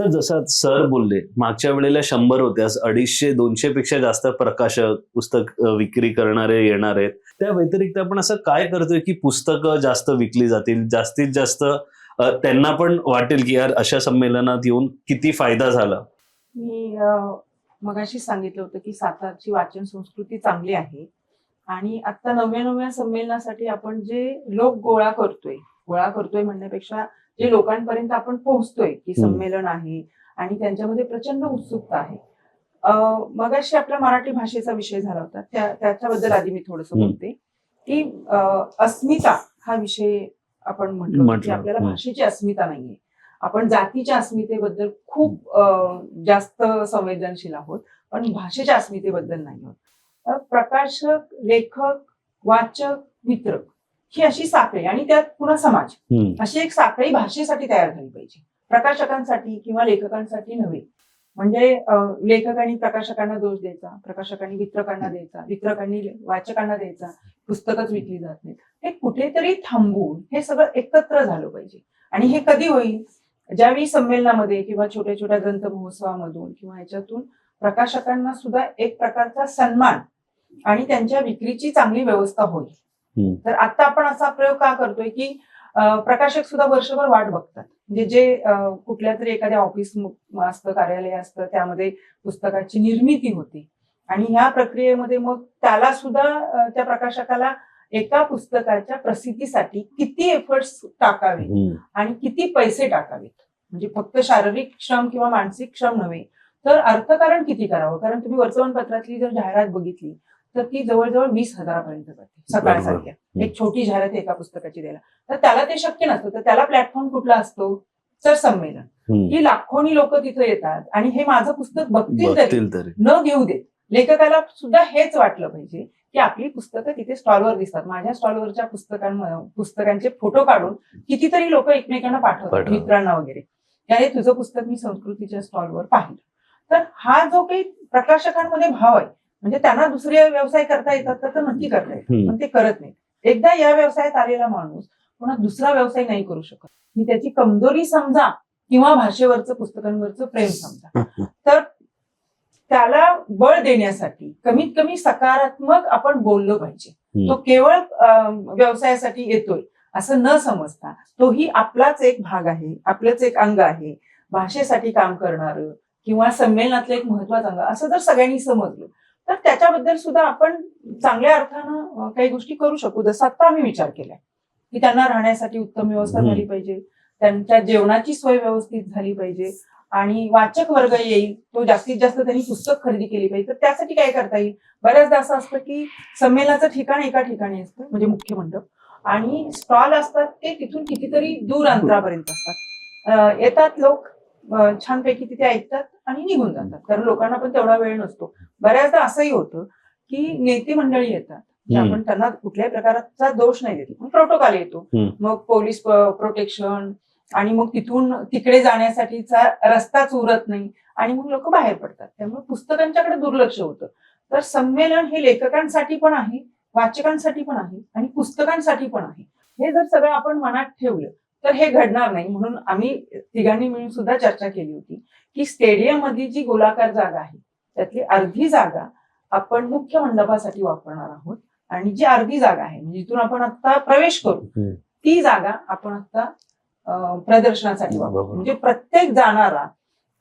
तर जसं सर बोलले, मागच्या वेळेला 100 होते, आज 250-200 पेक्षा जास्त प्रकाशक, पुस्तक विक्री करणारे येणार आहेत. त्या व्यतिरिक्त आपण असं काय करतोय, की पुस्तकं जास्त विकली जातील, जास्तीत जास्त त्यांना पण वाटेल, की यार अशा संमेलनात येऊन किती फायदा झाला? मी मगाशी सांगितलं होतं की सातारची वाचन संस्कृती चांगली आहे आणि आता नव्या संमेलनासाठी आपण जे लोक गोळा करतोय म्हणण्यापेक्षा जे लोकांपर्यंत आपण पोहोचतोय की संमेलन आहे आणि त्यांच्यामध्ये प्रचंड उत्सुकता आहे. मगाशी आपला मराठी भाषेचा विषय झाला होता, त्याच्याबद्दल आधी मी थोडंसं बोलते की अस्मिता हा विषय आपण म्हटलं की आपल्याला भाषेची अस्मिता नाहीये. आपण जातीच्या अस्मितेबद्दल खूप जास्त संवेदनशील आहोत, पण भाषेच्या अस्मितेबद्दल नाही आहोत. प्रकाशक, लेखक, वाचक, वितरक ही अशी साखळी आणि त्यात पुन्हा समाज, अशी एक साखळी भाषेसाठी तयार झाली पाहिजे. प्रकाशकांसाठी किंवा लेखकांसाठी नव्हे. म्हणजे लेखकांनी प्रकाशकांना दोष द्यायचा, प्रकाशकांनी वितरकांना द्यायचा, वितरकांनी वाचकांना द्यायचा, पुस्तकच विकली जात नाहीत, हे कुठेतरी थांबून हे सगळं एकत्र झालं पाहिजे. आणि हे कधी होईल? ज्यावेळी संमेलनामध्ये किंवा छोट्या छोट्या ग्रंथ महोत्सवामधून किंवा ह्याच्यातून प्रकाशकांना सुद्धा एक प्रकारचा सन्मान आणि त्यांच्या विक्रीची चांगली व्यवस्था होईल. तर आता आपण असा प्रयोग का करतोय की प्रकाशक सुद्धा वर्षभर वाट बघतात. म्हणजे जे कुठल्या तरी एखाद्या ऑफिस असतं, कार्यालय असतं, त्यामध्ये पुस्तकाची निर्मिती होते आणि ह्या प्रक्रियेमध्ये मग त्याला सुद्धा त्या प्रकाशकाला एका पुस्तकाच्या प्रसिद्धीसाठी किती एफर्ट्स टाकावे आणि किती पैसे टाकावेत. म्हणजे फक्त शारीरिक श्रम किंवा मानसिक श्रम नव्हे, तर अर्थकारण किती करावं. कारण तुम्ही वर्तमानपत्रातली जर जाहिरात बघितली तर ती जवळजवळ 20,000 जाते सकाळसारख्या. एक छोटी जाहिरात एका पुस्तकाची द्यायला, तर त्याला ते शक्य नसतं. तर त्याला प्लॅटफॉर्म कुठला असतो? तर संमेलन. ही लाखोनी लोक तिथे येतात आणि हे माझं पुस्तक बघतील तरी न घेऊ देत. लेखकाला सुद्धा हेच वाटलं पाहिजे की आपली पुस्तकं तिथे स्टॉलवर दिसतात. माझ्या स्टॉलवरच्या पुस्तकांचे फोटो काढून कितीतरी लोक एकमेकांना पाठवतात, मित्रांना वगैरे, त्याने तुझं पुस्तक मी संस्कृतीच्या स्टॉलवर पाहिलं. तर हा जो काही प्रकाशकांमध्ये भाव आहे, म्हणजे त्यांना दुसरे व्यवसाय करता येतात तर नक्की करता येतात, पण ते करत नाहीत. एकदा या व्यवसायात आलेला माणूस पुन्हा दुसरा व्यवसाय नाही करू शकत. ही त्याची कमजोरी समजा किंवा भाषेवरचं, पुस्तकांवरचं प्रेम समजा. तर त्याला बळ देण्यासाठी कमीत कमी सकारात्मक आपण बोललो पाहिजे. तो केवळ व्यवसायासाठी येतोय असं न समजता तोही आपलाच एक भाग आहे, आपलंच एक अंग आहे, भाषेसाठी काम करणारं किंवा संमेलनातलं एक महत्वाचं अंग, असं जर सगळ्यांनी समजलं तर त्याच्याबद्दल सुद्धा आपण चांगल्या अर्थानं काही गोष्टी करू शकू. जसं आता आम्ही विचार केलाय की त्यांना राहण्यासाठी उत्तम व्यवस्था झाली पाहिजे, त्यांच्या जेवणाची सोय व्यवस्थित झाली पाहिजे आणि वाचक वर्ग येईल, तो जास्तीत जास्त त्यांनी पुस्तक खरेदी केली पाहिजे. तर त्यासाठी काय करता येईल? बऱ्याचदा असं असतं की संमेलनाचं ठिकाण एका ठिकाणी असतं, म्हणजे मुख्य मंडप, आणि स्टॉल असतात ते तिथून कितीतरी दूर अंतरापर्यंत असतात. येतात लोक, छानपैकी तिथे ऐकतात आणि निघून जातात, कारण लोकांना पण तेवढा वेळ नसतो. बऱ्याचदा असंही होतं की नेते मंडळी येतात, आपण त्यांना कुठल्याही प्रकारचा दोष नाही देतो, प्रोटोकॉल येतो, मग पोलीस प्रोटेक्शन आणि मग तिथून तिकडे जाण्यासाठीचा रस्ताच उरत नाही आणि मग लोक बाहेर पडतात. त्यामुळे पुस्तकांच्याकडे दुर्लक्ष होतं. तर संमेलन हे लेखकांसाठी पण आहे, वाचकांसाठी पण आहे आणि पुस्तकांसाठी पण आहे. हे जर सगळं आपण मनात ठेवलं तर हे घडणार नाही. म्हणून आम्ही तिघांनी मिळून सुद्धा चर्चा केली होती की स्टेडियम मधली जी गोलाकार जागा आहे त्यातली अर्धी जागा आपण मुख्य मंडपासाठी वापरणार आहोत आणि जी अर्धी जागा आहे, म्हणजे जिथून आपण आता प्रवेश करू, ती जागा आपण आता प्रदर्शनासाठी वापरू. म्हणजे प्रत्येक जाणारा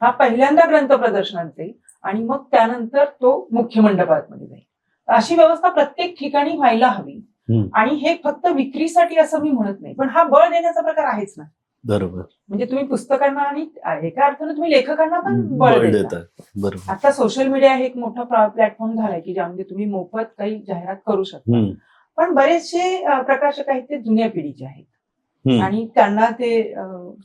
हा पहिल्यांदा ग्रंथ प्रदर्शनात जाईल आणि मग त्यानंतर तो मुख्य मंडपामध्ये जाईल. अशी व्यवस्था प्रत्येक ठिकाणी व्हायला हवी. आणि हे फक्त विक्रीसाठी असं मी म्हणत नाही, पण हा बळ देण्याचा प्रकार आहेच ना. बरोबर. म्हणजे तुम्ही पुस्तकांना आणि एका अर्थानं तुम्ही लेखकांना पण बळ देता. बरोबर. आता सोशल मीडिया हे एक मोठा प्लॅटफॉर्म झालाय की ज्यामध्ये तुम्ही मोफत काही जाहिरात करू शकता. पण बरेचसे प्रकाशक आहेत ते जुन्या पिढीचे आहेत आणि त्यांना ते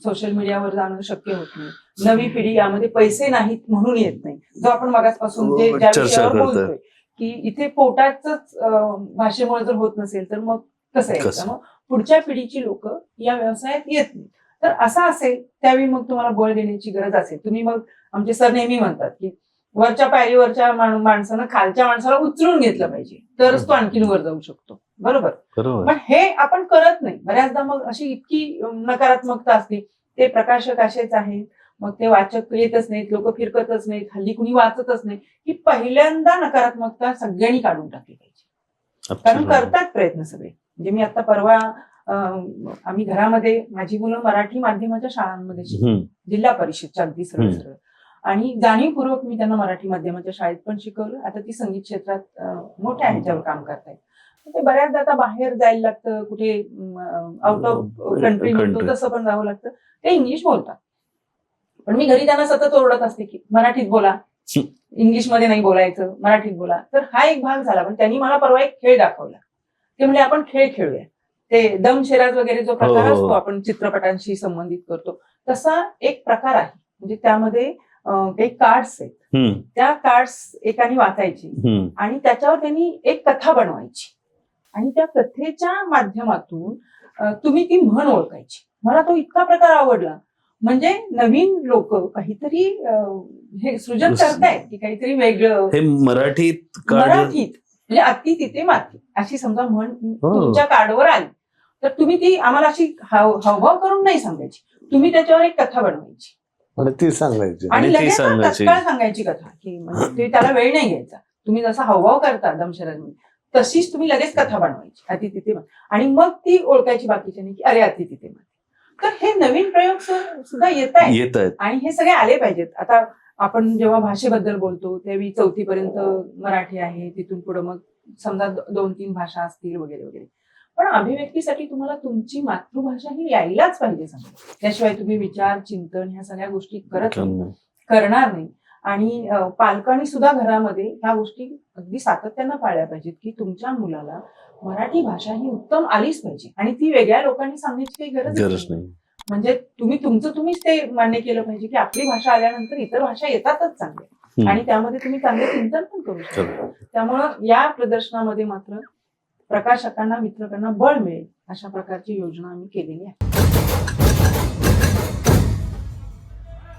सोशल मीडियावर जाणं शक्य होत नाही. नवी पिढी यामध्ये पैसे नाहीत म्हणून येत नाही. जो आपण मगाचपासून ज्या विषयावर बोलतोय की इथे पोटाच भाषेमुळे जर होत नसेल तर मग कसं यायचं? मग पुढच्या पिढीची लोक या व्यवसायात येत नाही. तर असं असेल त्यावेळी मग तुम्हाला बळ देण्याची गरज असेल. तुम्ही मग आमचे सर नेहमी म्हणतात की वरच्या पायरीवरच्या माणसानं खालच्या माणसाला उचलून घेतलं पाहिजे तरच तो आणखीन वर जाऊ शकतो. बरोबर. पण हे आपण करत नाही. बऱ्याचदा मग अशी इतकी नकारात्मकता असते. ते प्रकाशक असेच आहेत, मग ते वाचक येतच नाहीत, लोक फिरकतच नाहीत, हल्ली कुणी वाचतच नाही, ही पहिल्यांदा नकारात्मकता सगळ्यांनी काढून टाकली पाहिजे. कारण करतात प्रयत्न सगळे. म्हणजे मी आता परवा आम्ही घरामध्ये माझी मुलं मराठी माध्यमाच्या शाळांमध्ये शिकली, जिल्हा परिषदच्या अगदी सरळ सरळ, आणि जाणीवपूर्वक मी त्यांना मराठी माध्यमाच्या शाळेत पण शिकवलं. आता ती संगीत क्षेत्रात मोठ्या ह्याच्यावर काम करतायत. ते बऱ्याचदा आता बाहेर जायला लागतं, कुठे आउट ऑफ कंट्री म्हणतो तसं पण जावं लागतं. ते इंग्लिश बोलतात, पण मी घरी त्यांना सतत ओरडत असते की मराठीत बोला, इंग्लिशमध्ये नाही बोलायचं, मराठीत बोला. तर हा एक भाग झाला. पण त्यांनी मला परवा एक खेळ दाखवला. ते म्हणजे आपण खेळ खेळूया. ते दमशेराज वगैरे जो प्रकार असतो आपण चित्रपटांशी संबंधित करतो, तसा एक प्रकार आहे. म्हणजे त्यामध्ये काही कार्ड्स आहेत, त्या कार्ड्स एकाने वाचायची आणि त्याच्यावर त्यांनी एक कथा बनवायची आणि त्या कथेच्या माध्यमातून तुम्ही ती म्हण ओळखायची. मला तो इतका प्रकार आवडला. म्हणजे नवीन लोक काहीतरी हे सृजन करतायत की काहीतरी वेगळं. हे मराठीत म्हणजे अति तिथे माती अशी समजा म्हण तुमच्या कार्डवर आली तर तुम्ही ती आम्हाला अशी हावभाव करून नाही सांगायची, तुम्ही त्याच्यावर एक कथा बनवायची ती सांगायची आणि लगेच तत्काळ सांगायची कथा की म्हणजे त्याला वेळ नाही घ्यायचा. तुम्ही जसा हावभाव करता दमशराजमध्ये तशीच तुम्ही लगेच कथा बनवायची अति तिथे आणि मग ती ओळखायची बाकीच्या की अरे अति तिथे. तर हे नवीन प्रयोग सुद्धा येत आहेत आणि हे सगळे आले पाहिजेत. आता आपण जेव्हा भाषेबद्दल बोलतो त्यावेळी 4थी पर्यंत मराठी आहे, तिथून पुढे मग समजा 2-3 भाषा असतील वगैरे वगैरे. पण अभिव्यक्तीसाठी तुम्हाला तुमची मातृभाषा ही यायलाच पाहिजे समजा. त्याशिवाय तुम्ही विचार चिंतन ह्या सगळ्या गोष्टी करणार नाही. आणि पालकांनी सुद्धा घरामध्ये ह्या गोष्टी अगदी सातत्यानं पाळल्या पाहिजेत की तुमच्या मुलाला मराठी भाषा ही उत्तम आलीच पाहिजे आणि ती वेगळ्या लोकांनी सांगण्याची काही गरज नाही. म्हणजे तुम्हीच ते मान्य केलं पाहिजे की आपली भाषा आल्यानंतर इतर भाषा येतातच चांगल्या आणि त्यामध्ये तुम्ही चांगले चिंतन पण करू शकता. त्यामुळं या प्रदर्शनामध्ये मात्र प्रकाशकांना वितरकांना बळ मिळेल अशा प्रकारची योजना आम्ही केलेली आहे.